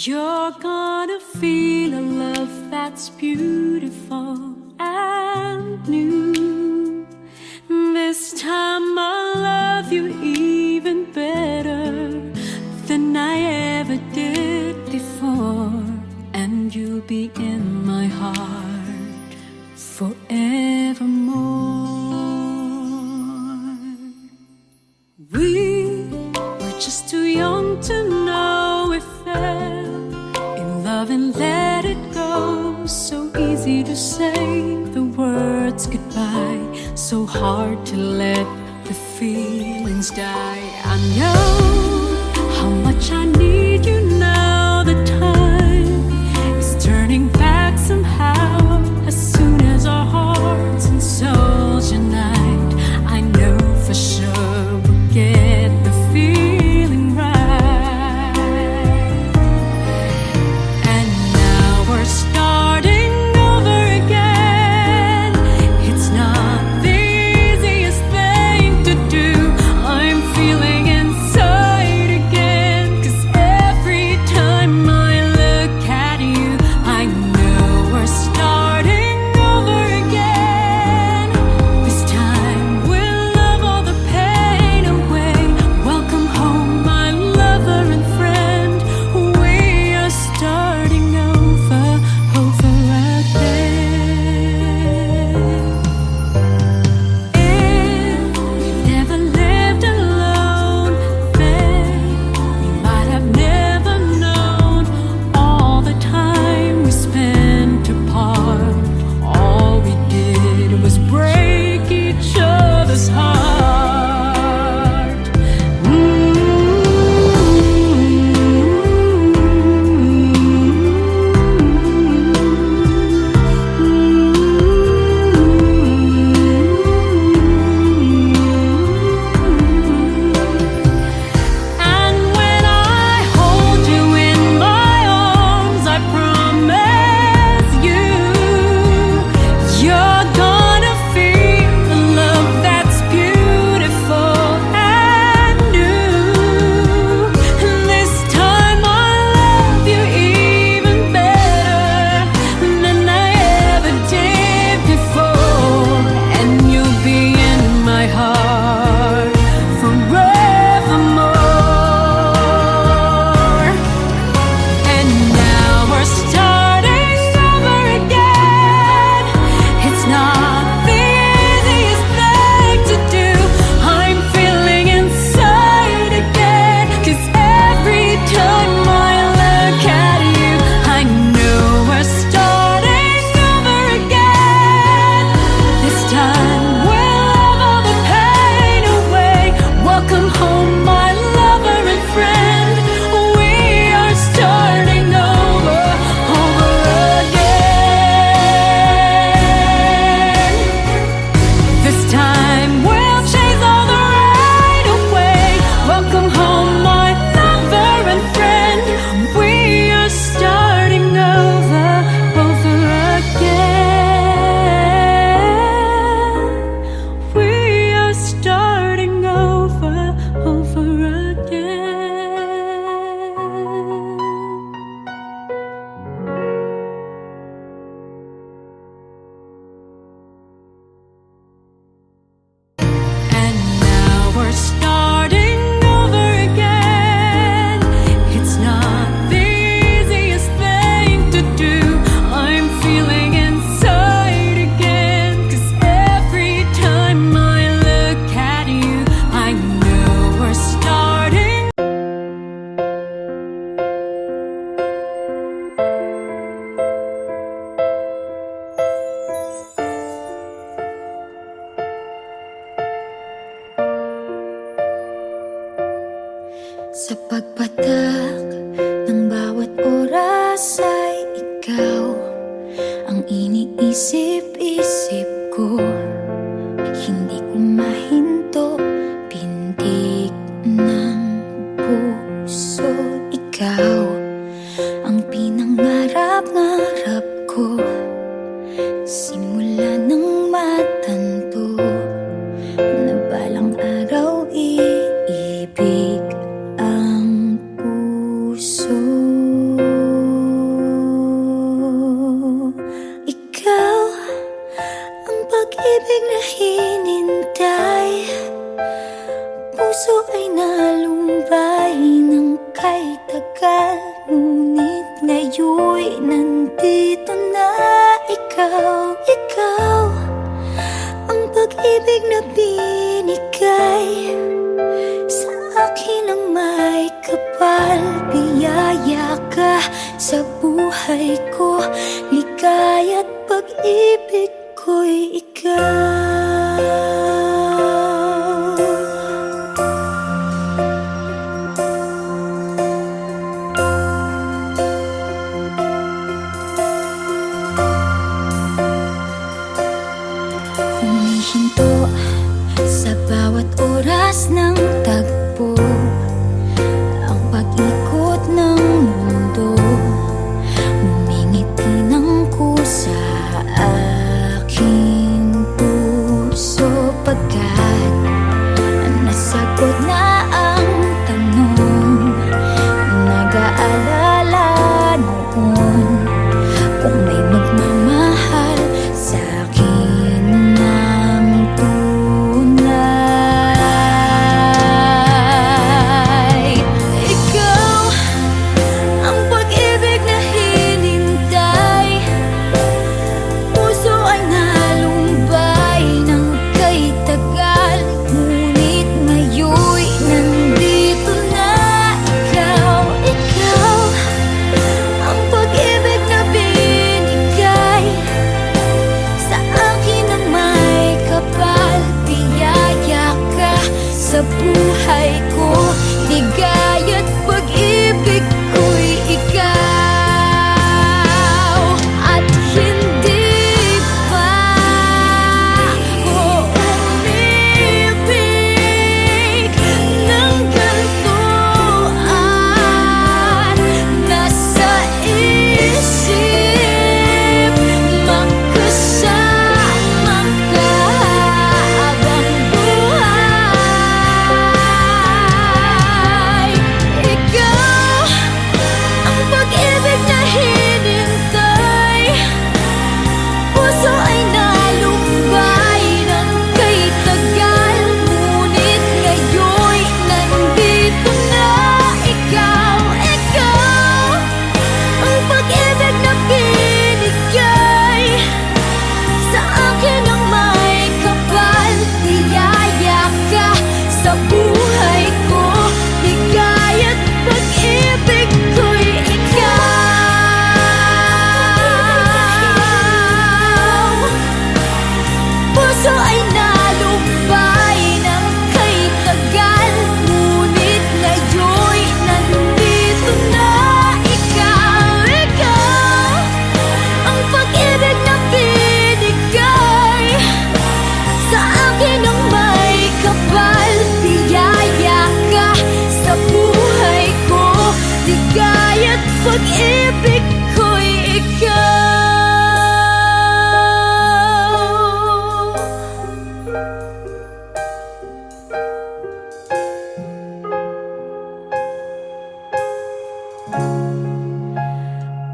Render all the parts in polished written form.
You're gonna feel a love that's beautiful and new. This time I'll love you even better than I ever did before. And you'll be in my heart forevermore. We were just too young to know we fell in love and let it go. So easy to say the words goodbye, so hard to let the feelings die. I know how much I need you now. The time is turning back somehow. As soon as our hearts and souls unite, I know for sure we'll get the feeling right. And now we're starting over again. It's not the easiest thing to do. I'm feeling inside again, 'cause every time I look at you, I know we're starting over again. This time we'll love all the pain away. Welcome home, my lover and friend. We are starting over again. If we've never lived alone, then we might have never known all the time we spent apart. All we did was break each other's heart. And when I hold you in my arms, I promise you, you're gonna feel a love that's beautiful and new. This time I'll love you even better than I ever did before. And you'll be in my heart forevermore. And now we're starting over again. It's not the easiest thing to do. I'm feeling inside again, 'cause every time I look at you, I know we're starting over again. This time we'll love all the pain away. Welcome home, my lover and friend. We are starting over again. This time we'll chase all the right away. Welcome home, my lover and friend. We are starting over again. We are starting over again. And now we're starting over again. It's not the easiest thing to do. I'm feeling inside again, 'cause every time I look at you, I know we're starting. Sa pagpatak ng bawat oras ay ikaw ang iniisip-isip ko. Hindi ko mahinto, pintig ng puso. Ikaw ang pinangarap-ngarap ko. Simula nang matanto na balang araw iibig ang puso. hinintay, puso ay nalumbay ng kay tagal. Ngunit ngayon'y nandito na ikaw, ikaw ang pag-ibig na binigay sa akin ang may kapal. Biyaya ka sa buhay ko, ligaya't pag-ibig ko'y ikaw. Humihinto sa bawat oras ng tagpo, ang pag-ikot ng mundo, ngumingiti ng kusa aking puso. Pagkat nasagot na ang tanong, nag-aalala noon kung may magmamahal sa akin ng tunay. Ikaw ang pag-ibig na hinintay, puso ay nalumbay ng kay tagal. Ngunit ngayon'y nandito na ikaw, ikaw ang pag-ibig na binigay sa akin ang may kapal. Biyaya ka sa buhay ko, ligaya't pag-ibig ko'y ikaw. At hindi pa ko umibig ng gantuan. Nasa isip magkasama ka habang buhay. Ikaw ang pag-ibig na hinintay, puso ay nalumbay ng kay tagal. Ngunit ngayon'y nandito na ikaw, ikaw ang pag-ibig na binigay sa akin ang may kapal. Biyaya ka sa buhay ko, ligaya't pag-ibig ko'y ikaw. Puso ay nalumbay ng kay tagal. Ngunit ngayon'y nandito na ikaw, ikaw ang pag-ibig na binigay sa akin ang may kapal. Biyaya ka sa buhay ko, ligaya't pag-ibig ko'y ikaw.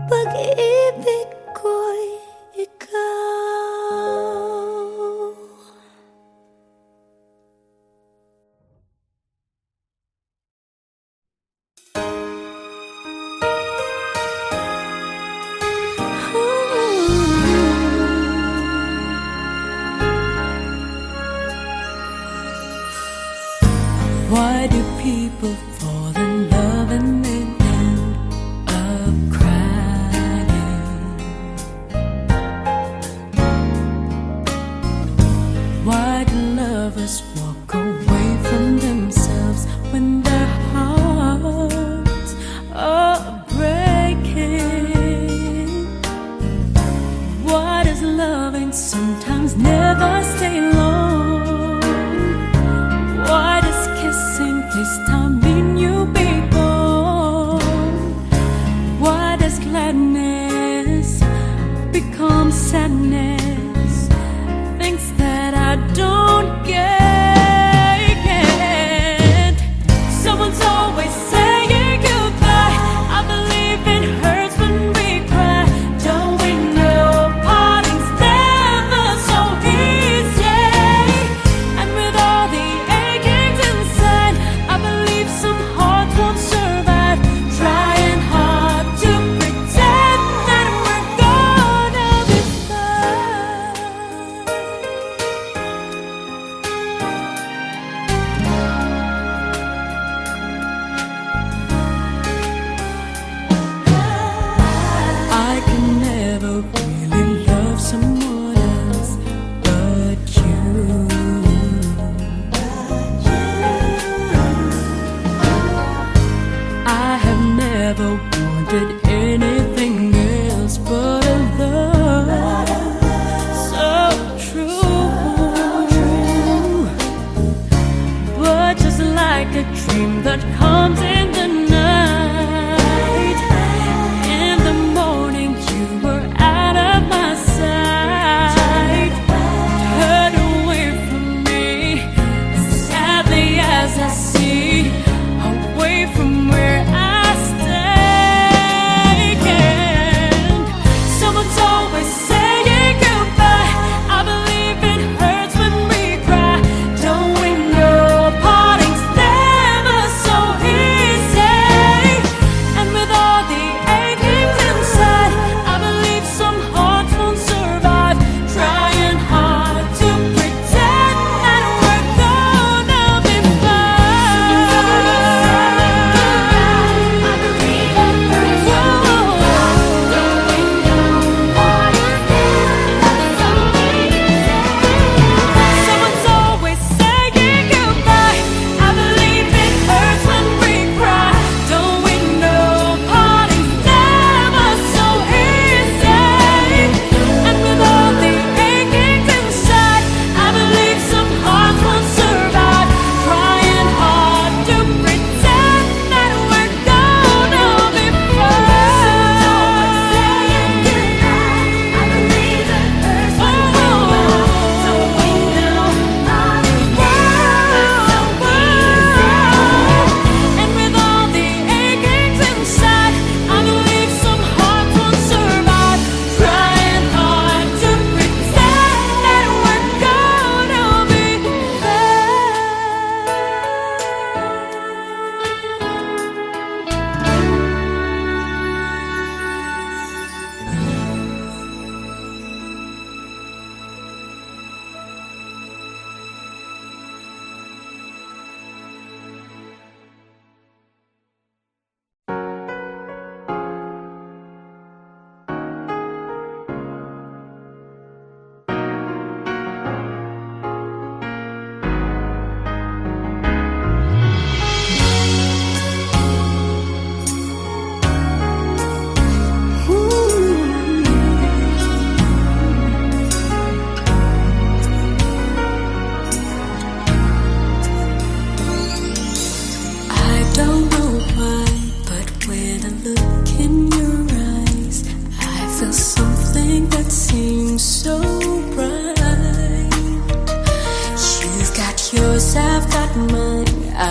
Pag-ibig ko'y ikaw. Why do people fall in love and then end up crying? Why do lovers walk away from themselves when their hearts are breaking? Why does loving sometimes never stay long? Why does kissing this time mean you be gone? Why does gladness become sadness? Things that I don't get. Someone's always saying goodbye. I believe it hurts when we cry. Don't we know parting's never so easy?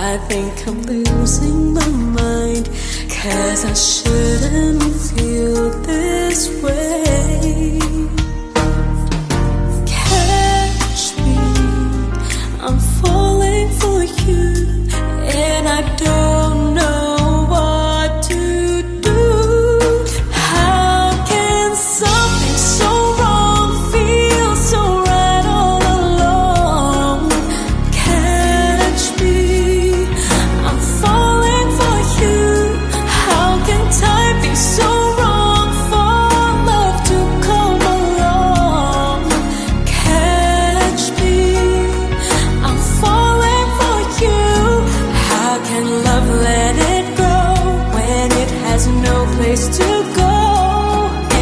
I think I'm losing my mind, 'cause I shouldn't feel this way. Catch me, I'm falling for you, and I don't know what to do. How can something so wrong feel so right all along? Catch me, I'm falling for you. How can time be so wrong for love to come along? Catch me, I'm falling for you. How can love let it go when it has no place to go?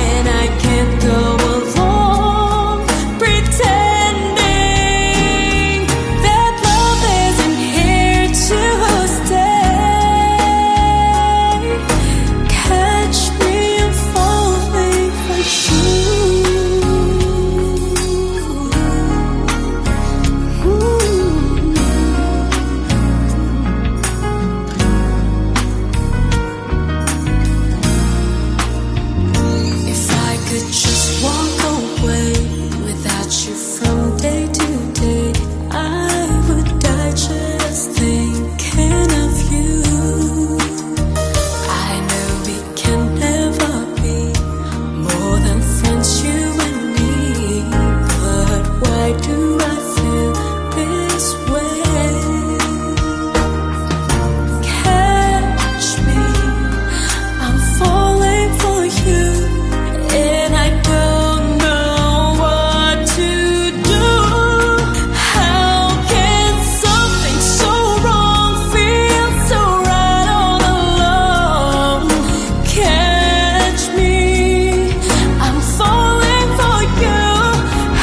And I can't go along pretending that love isn't here to stay. Catch me, I'm falling for you. If I could just walk away without you from day to day, I would die just thinking of you. I know we can never be more than friends, you and me. But why do I feel this way? Catch me, I'm falling for you, and I don't know what to do. How can something so wrong feel so right all along? Catch me, I'm falling for you.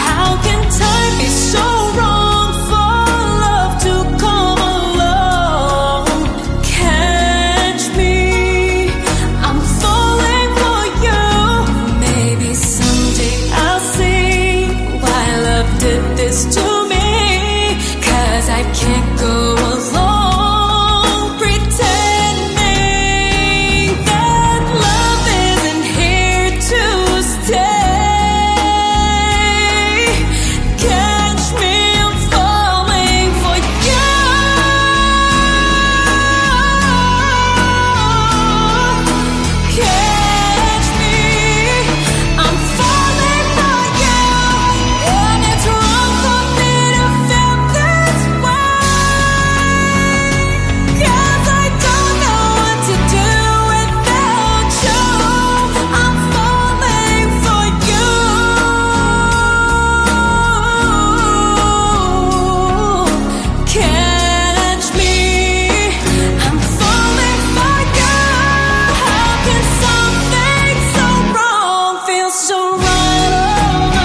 How can time be so wrong for love to come along? Catch me, I'm falling for you. Maybe someday I'll see why love did this to me, 'cause I can't go along pretending that love isn't here to stay. Catch me, I'm falling for you. Catch me, I'm falling for you, and it's wrong for me to feel this way, 'cause I don't know what to do without you. I'm falling for you. Catch me, I'm falling for you. How can something so wrong feel so right all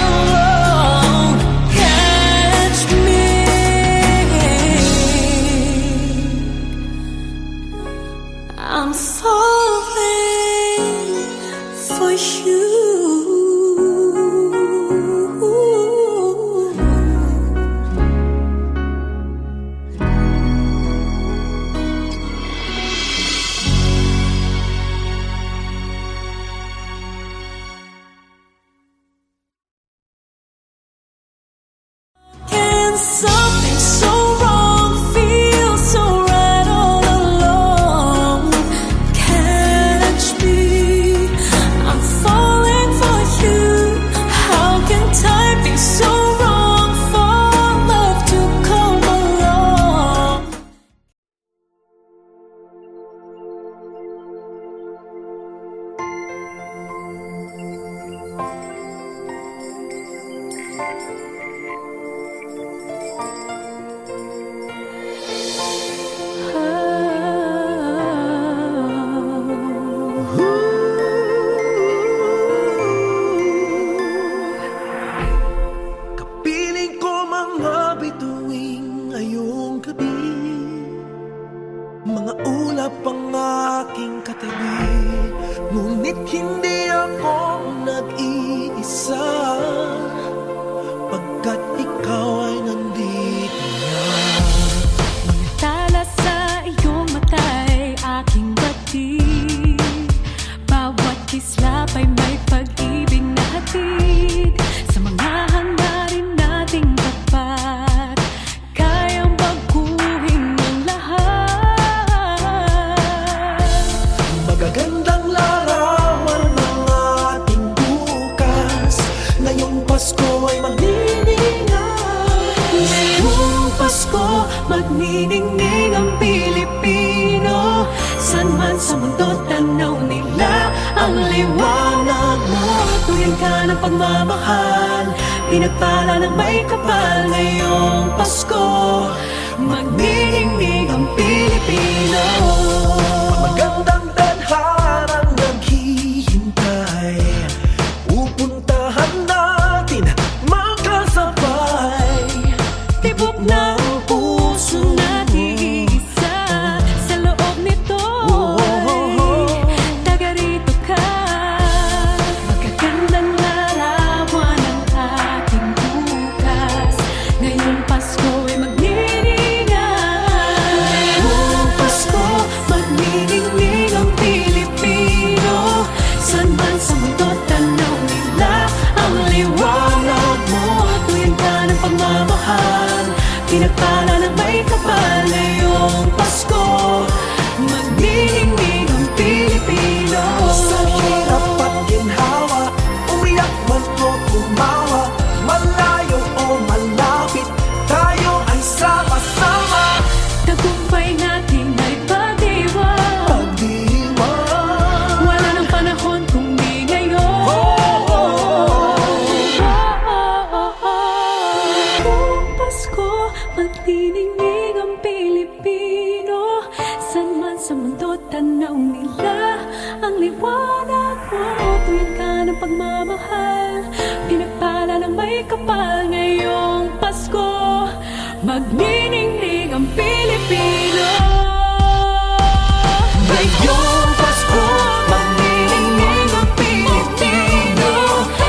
along? Catch me, I'm falling for you. Can something so wrong feel so right all along? Catch me, I'm falling for you. How can time be so wrong for love to come along? Kapiling ko mga bituing ngayong gabi, mga ulap ang aking katabi, ngunit hindi ako nag-iisa. Pag ay magniningay. Ngayong Pasko, magniningning ang Pilipino. San man sa mundo, tanaw nila ang liwanag mo. Tuwing ka ng pagmamahal, pinagpala ng may kapal. Ngayong Pasko, magniningning ang Pilipino. Magandang tadharang naghihintay, pupuntahan natin magkasabay. Tibok ng puso natin isa, sa loob nito taga rito ka. Magagandang larawan ang ating bukas. Ngayong Pasko ay magniningay. Ngayong Pasko, magniningning ang Pilipino. San man sa mundo, tanaw nila ang liwanag mo. Tuwing ka ng pagmamahal, pinagpala ng may kapal. Ngayong Pasko, magniningning ang Pilipino. Sa hirap at ginhawa, umiyak man o tumawa, malayo o malapit, tayo ay sama-sama. Tagumpay natin ay pag-iwan. Pagdiwang, Wala nang panahon kung di ngayon. Ngayong Pasko, magniningning ang Pilipino. San man sa mundo, tanaw nila ang liwanag mo. Tuwing ka ng pagmamahal, pinagpala ng may kapal. Ngayong Pasko, magniningning ang Pilipino. ngayong Pasko, magniningning ang Pilipino.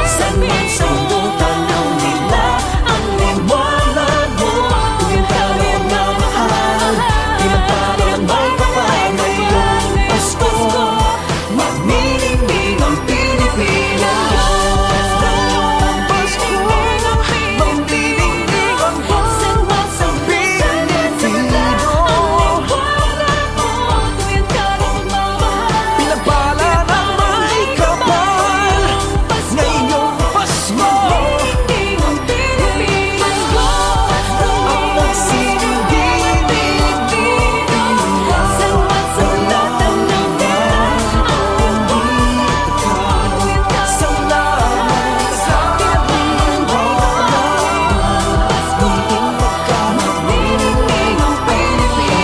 San man sa mundo, tanaw nila ang liwanag mo. Tuwing ka ng pagmamahal, pinagpala ng may kapal. Ngayong Pasko, magniningning ang Pilipino. Ngayong Pasko, magniningning ang pinagpala ng may kapal. Ngayong Pasko, ang nagsisilbing Pilipino. Wala nang salamat sa ating Magniningning ang Pilipino.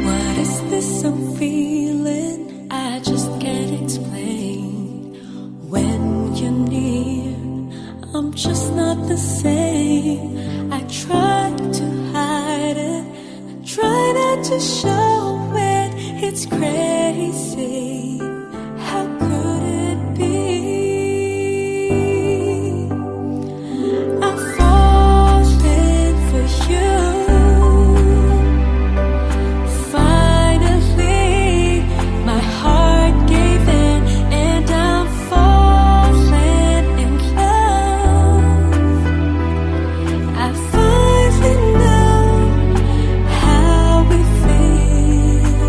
What is this I'm feeling? I just can't explain. When you're near, I'm just not the same. I try to hide it, I try not to show it. It's crazy. How could it be? I'm falling for you. Finally, my heart gave in, and I'm falling in love. I finally know how we feel.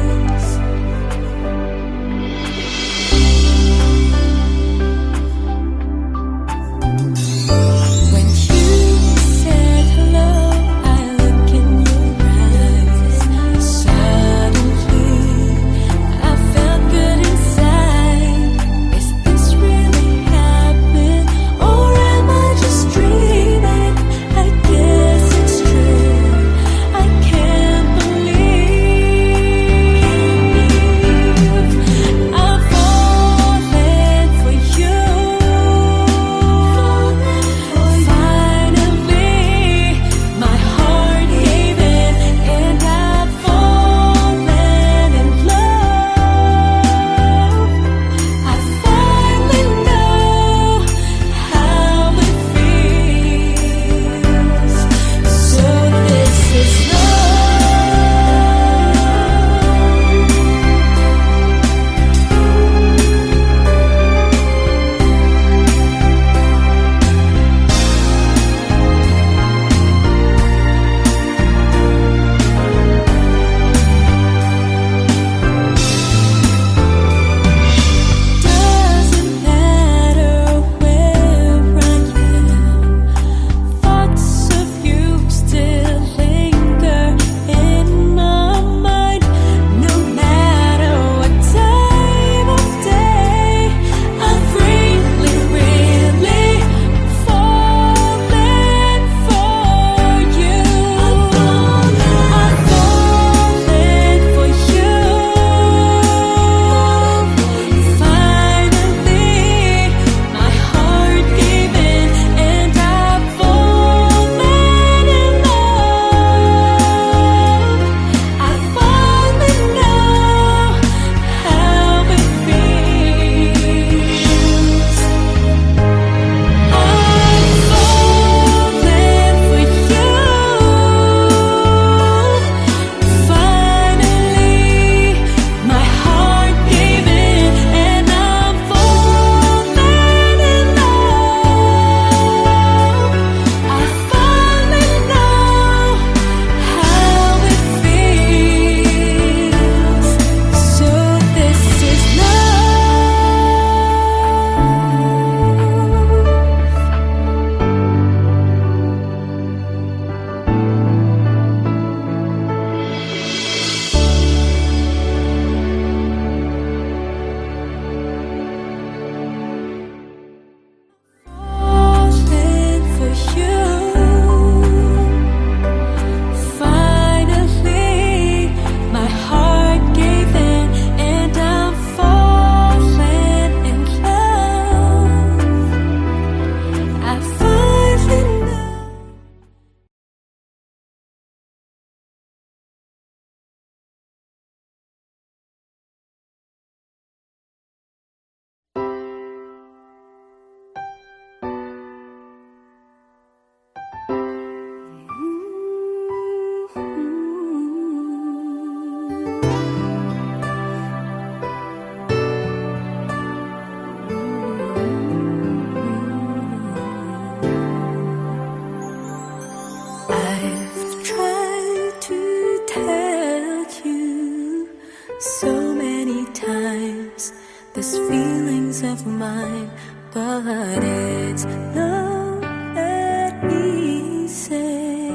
times these feelings of mine, but it's not that easy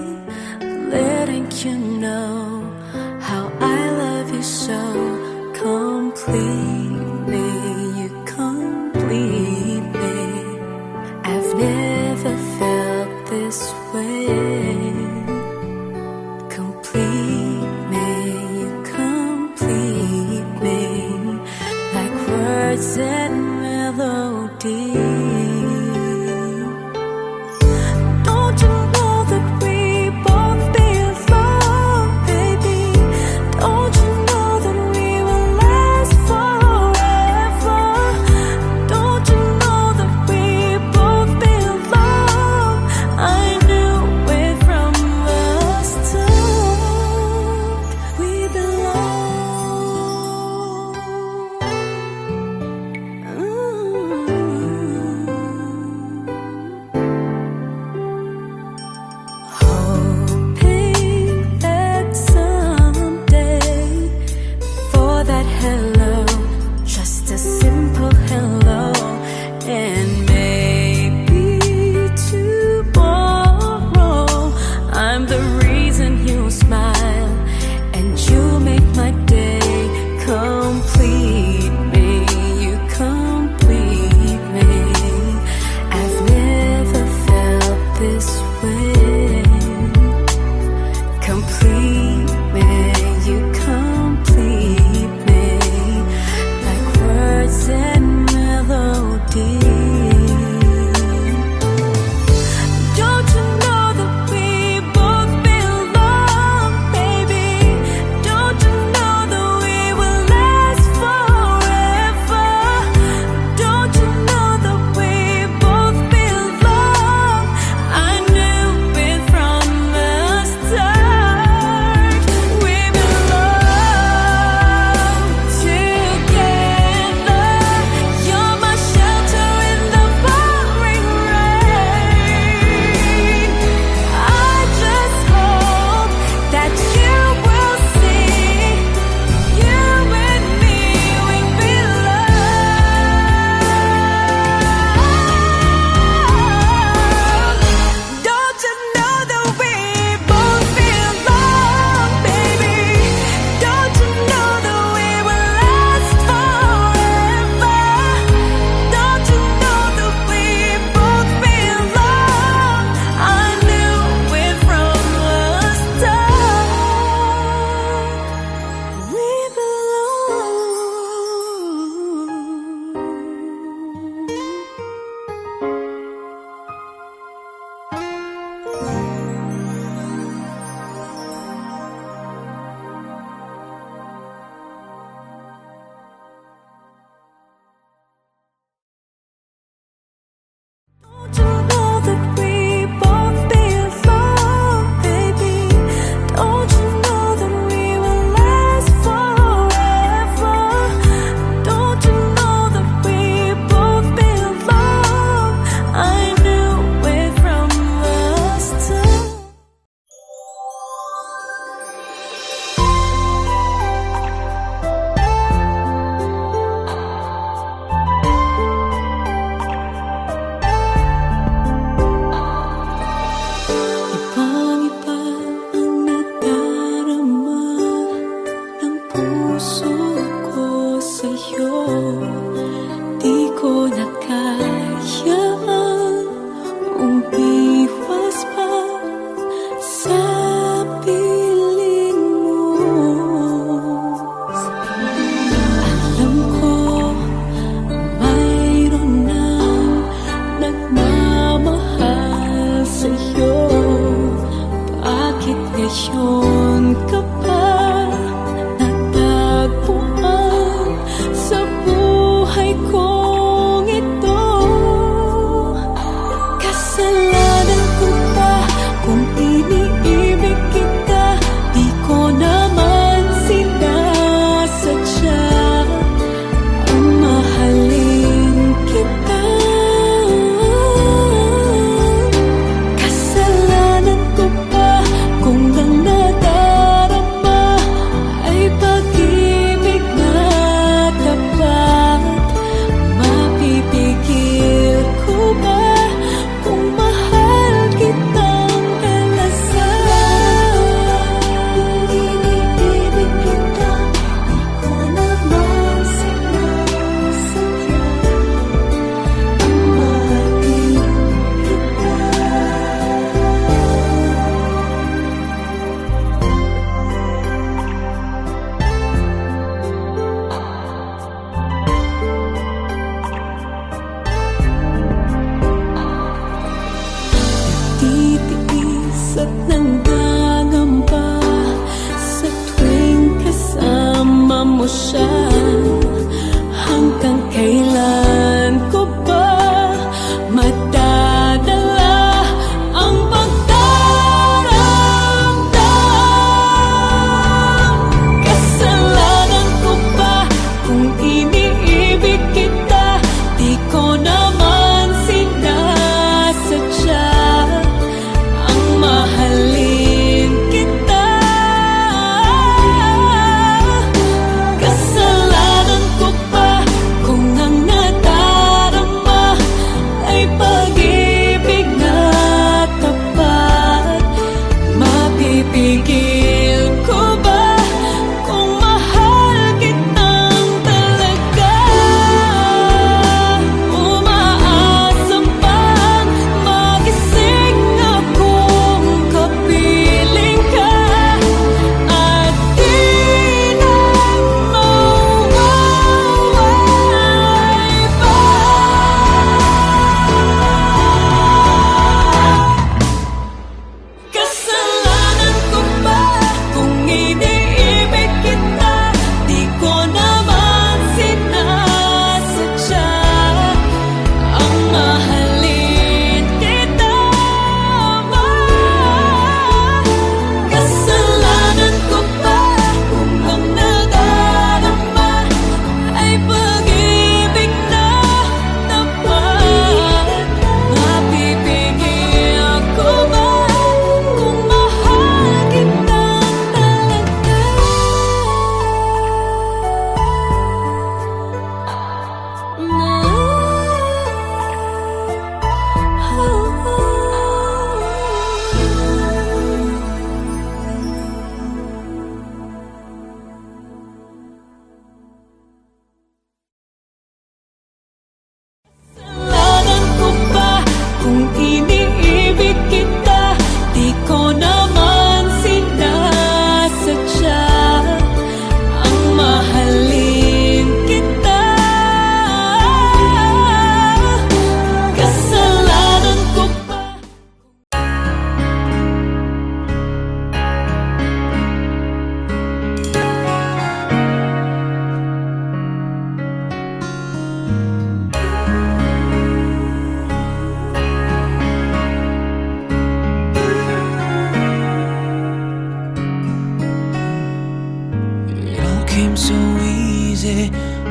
letting you know how I love you so completely. You complete me. I've never felt this way. Complete me, you complete me, like words and melody. Don't you know that we both belong, baby? Don't you know that we will last forever? Don't you know that we both belong? I knew it from the start. We belong. Hoping that someday for that hello, just a simple hello, and maybe tomorrow I'm the reason you smile and you make my day. Complete me, you complete me. I've never felt this way. Complete me, you complete me,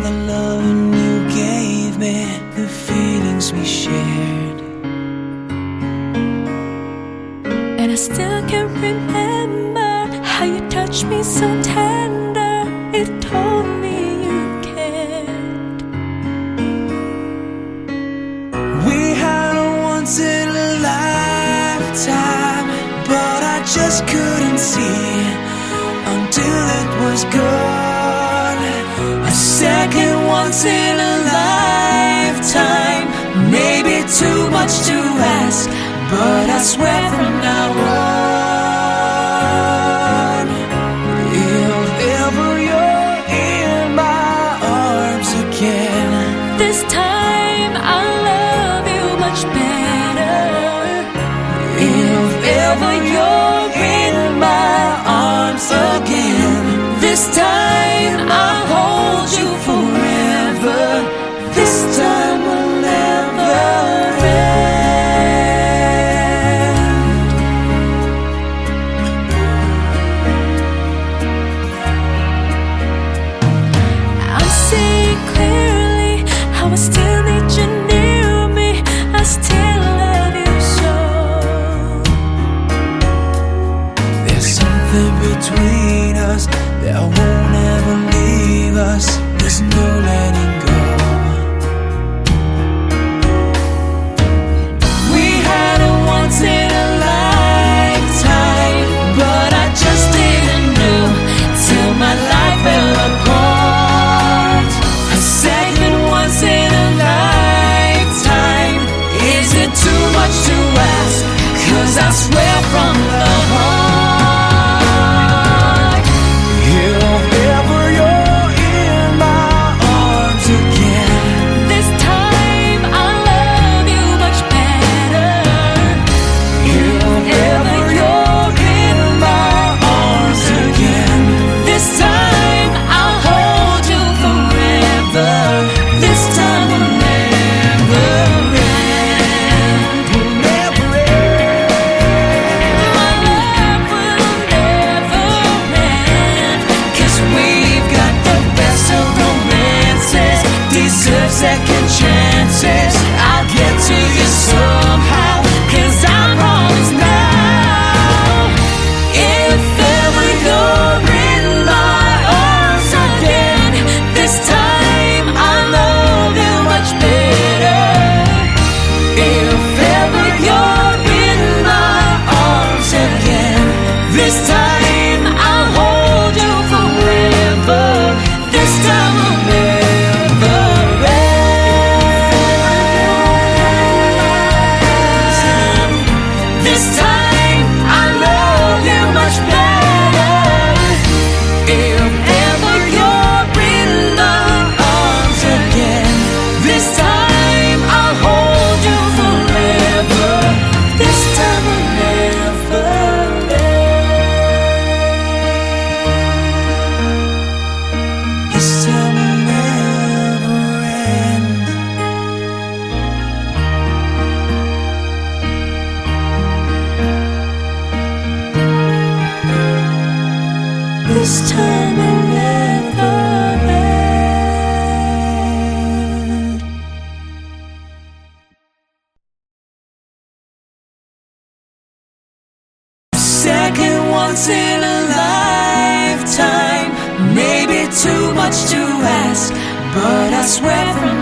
the loving you gave me, the feelings we shared. And I still can remember how you touched me so tender. It told me you cared. We had a once in a lifetime, but I just couldn't see until it was gone. A second once in a lifetime, maybe too much to ask, but I swear from now on, if ever you're in my arms again, This time I'll love you much better. if ever you're in my arms again, this time I'll hold you forever. This time will never end. I'm seeing clearly how I still need you near me. I still love you so. There's something between us that won't ever leave us. There's no letting go. We had a once in a lifetime, but I just didn't know till my life fell apart. A second once in a lifetime, is it too much to ask? 'Cause I swear from the heart, if ever you're in my arms again, This time I'll love you much better. if ever you're in my arms again, This time I'll hold you forever. This time will never end. will never end. My love will never end. 'Cause we've got the best of romances, deserve second chances. I'll get to you somehow, 'cause I promise now, if ever you're in my arms again, this time I'll love you much better. If ever you're in my arms again, this time I'll hold you forever. This time will never end. This time I love you much better. If ever you're in my arms again, this time I'll hold you forever. This time will never end. This time will never end. This time will never end. Second once in a lifetime, maybe too much to ask, but I swear from